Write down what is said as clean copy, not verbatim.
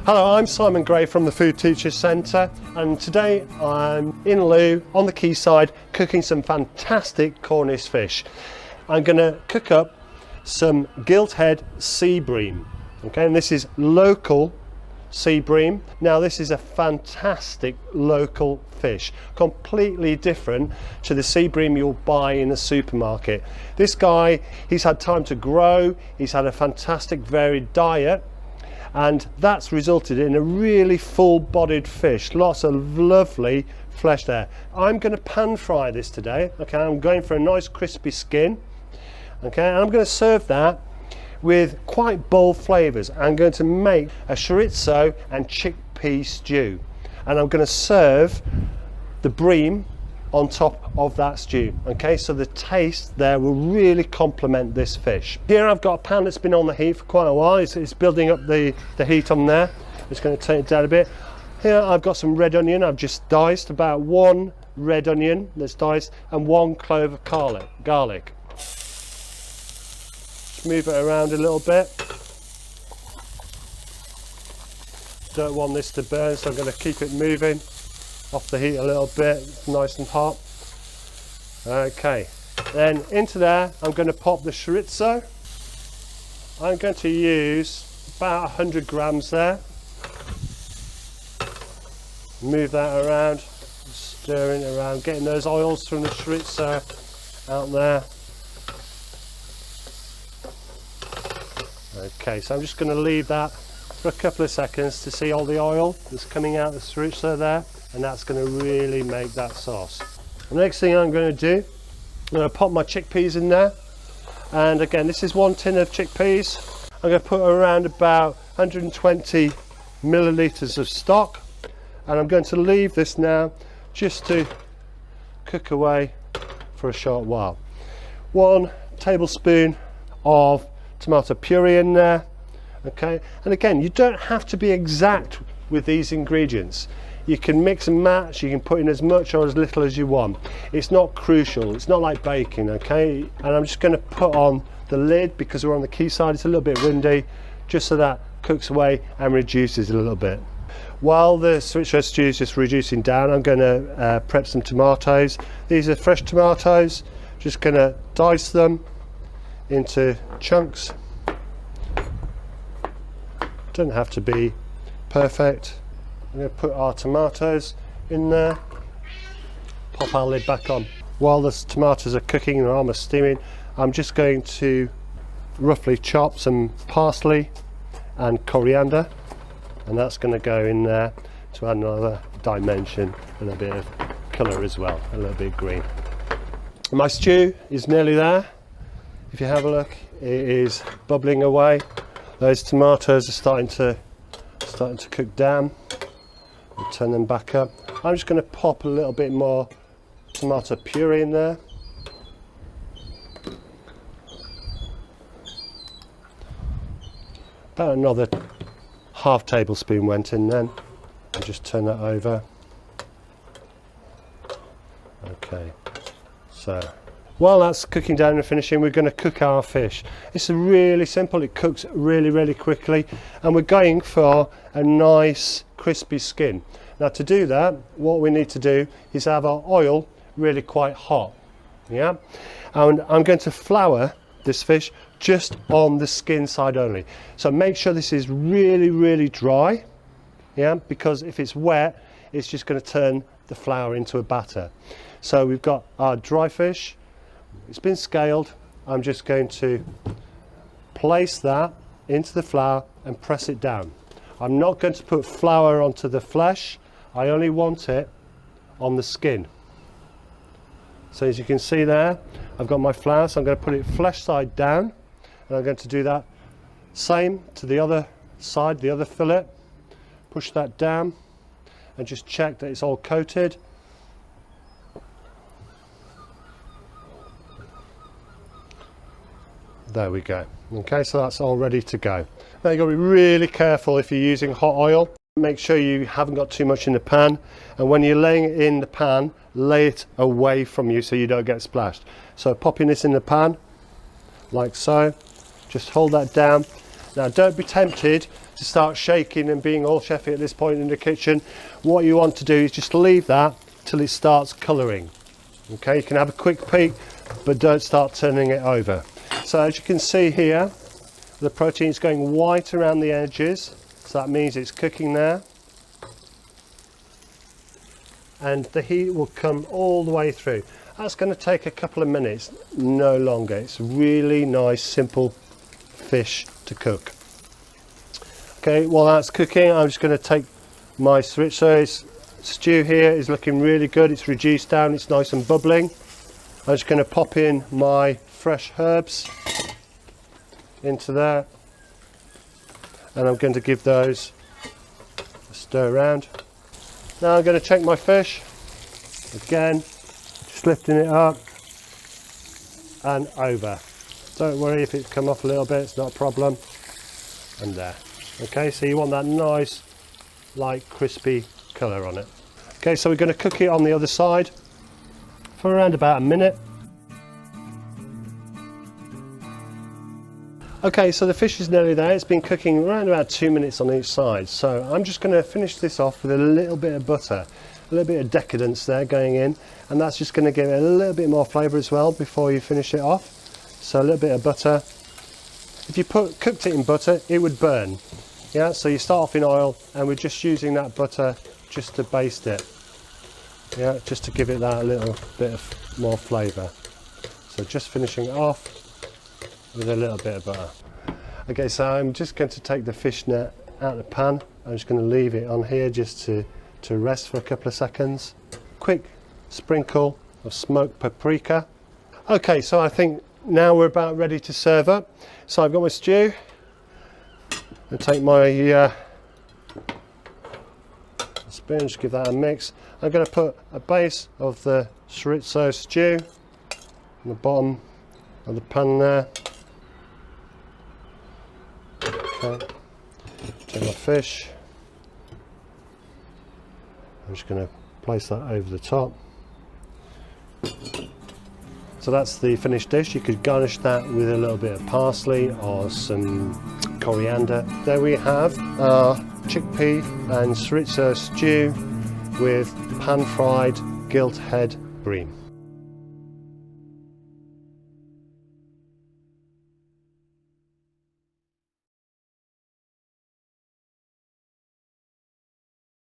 Hello, I'm Simon Gray from the Food Teachers Centre, and today I'm in Looe on the quayside cooking some fantastic Cornish fish. I'm going to cook up some Guilt Head sea bream, okay, and this is local sea bream. Now this is a fantastic local fish, completely different to the sea bream you'll buy in a supermarket. This guy, he's had time to grow, he's had a fantastic varied diet, and that's resulted in a really full-bodied fish, lots of lovely flesh there. I'm going to pan fry this today, okay, I'm going for a nice crispy skin, okay, and I'm going to serve that with quite bold flavours. I'm going to make a chorizo and chickpea stew, and I'm going to serve the bream on top of that stew, okay, so the taste there will really complement this fish. Here I've got a pan that's been on the heat for quite a while. It's building up the heat on there. It's going to turn it down a bit. Here I've got some red onion. I've just diced about one red onion that's diced and 1 clove of garlic. Just move it around a little bit. Don't want this to burn, so I'm going to keep it moving off the heat a little bit. It's nice and hot. Okay, then into there I'm going to pop the chorizo. I'm going to use about 100 grams there. Move that around, stirring it around, getting those oils from the chorizo out there. Okay, so I'm just going to leave that for a couple of seconds to see all the oil that's coming out of the chorizo there, and that's going to really make that sauce. The next thing I'm going to do, I'm going to pop my chickpeas in there, and again this is 1 tin of chickpeas. I'm going to put around about 120 millilitres of stock, and I'm going to leave this now just to cook away for a short while. 1 tablespoon of tomato puree in there, okay, and again you don't have to be exact with these ingredients. You can mix and match, you can put in as much or as little as you want. It's not crucial, it's not like baking, okay? And I'm just going to put on the lid because we're on the quayside, it's a little bit windy, just so that cooks away and reduces a little bit. While the chorizo stew is just reducing down, I'm going to prep some tomatoes. These are fresh tomatoes, just going to dice them into chunks. Doesn't have to be perfect. I'm going to put our tomatoes in there, pop our lid back on. While the tomatoes are cooking and almost steaming, I'm just going to roughly chop some parsley and coriander, and that's going to go in there to add another dimension and a bit of colour as well, a little bit of green. My stew is nearly there. If you have a look, it is bubbling away. Those tomatoes are starting to cook down. We'll turn them back up. I'm just going to pop a little bit more tomato puree in there. About another ½ tablespoon went in then. And just turn that over. Okay, so while that's cooking down and finishing, we're going to cook our fish. It's really simple, it cooks really quickly, and we're going for a nice crispy skin. Now to do that, what we need to do is have our oil really quite hot, yeah? And I'm going to flour this fish just on the skin side only. So make sure this is really dry, yeah? Because if it's wet, it's just going to turn the flour into a batter. So we've got our dry fish. It's been scaled. I'm just going to place that into the flour and press it down. I'm not going to put flour onto the flesh. I only want it on the skin. So as you can see there, I've got my flour, so I'm going to put it flesh side down, and I'm going to do that same to the other side, the other fillet. Push that down and just check that it's all coated. There we go. Okay, so that's all ready to go. Now you've got to be really careful if you're using hot oil. Make sure you haven't got too much in the pan, and when you're laying it in the pan, lay it away from you so you don't get splashed. So popping this in the pan like so, just hold that down. Now don't be tempted to start shaking and being all chefy at this point in the kitchen. What you want to do is just leave that till it starts colouring. Okay, you can have a quick peek, but don't start turning it over. So as you can see here, the protein is going white around the edges, so that means it's cooking now. And the heat will come all the way through. That's going to take a couple of minutes, no longer. It's really nice, simple fish to cook. Okay, while that's cooking, I'm just going to take my chorizo stew here. Is looking really good. It's reduced down, it's nice and bubbling. I'm just going to pop in my fresh herbs into there, and I'm going to give those a stir around. Now I'm going to check my fish again, just lifting it up and over. Don't worry if it's come off a little bit, it's not a problem. And there. Okay, so you want that nice light crispy colour on it. Okay, so we're going to cook it on the other side for around about a minute. Okay, so the fish is nearly there. It's been cooking around about 2 minutes on each side. So I'm just going to finish this off with a little bit of butter, a little bit of decadence there going in, and that's just going to give it a little bit more flavour as well before you finish it off. So a little bit of butter. If you cooked it in butter, it would burn. Yeah, so you start off in oil, and we're just using that butter just to baste it. Yeah, just to give it that little bit of more flavour. So just finishing it off with a little bit of butter. Okay, so I'm just going to take the fish net out of the pan. I'm just going to leave it on here just to rest for a couple of seconds. Quick sprinkle of smoked paprika. Okay, so I think now we're about ready to serve up. So I've got my stew. I'll take my spoon, just give that a mix. I'm going to put a base of the chorizo stew on the bottom of the pan there. Okay, take my fish. I'm just going to place that over the top. So that's the finished dish. You could garnish that with a little bit of parsley or some coriander. There we have our chickpea and chorizo stew with pan-fried gilt head bream.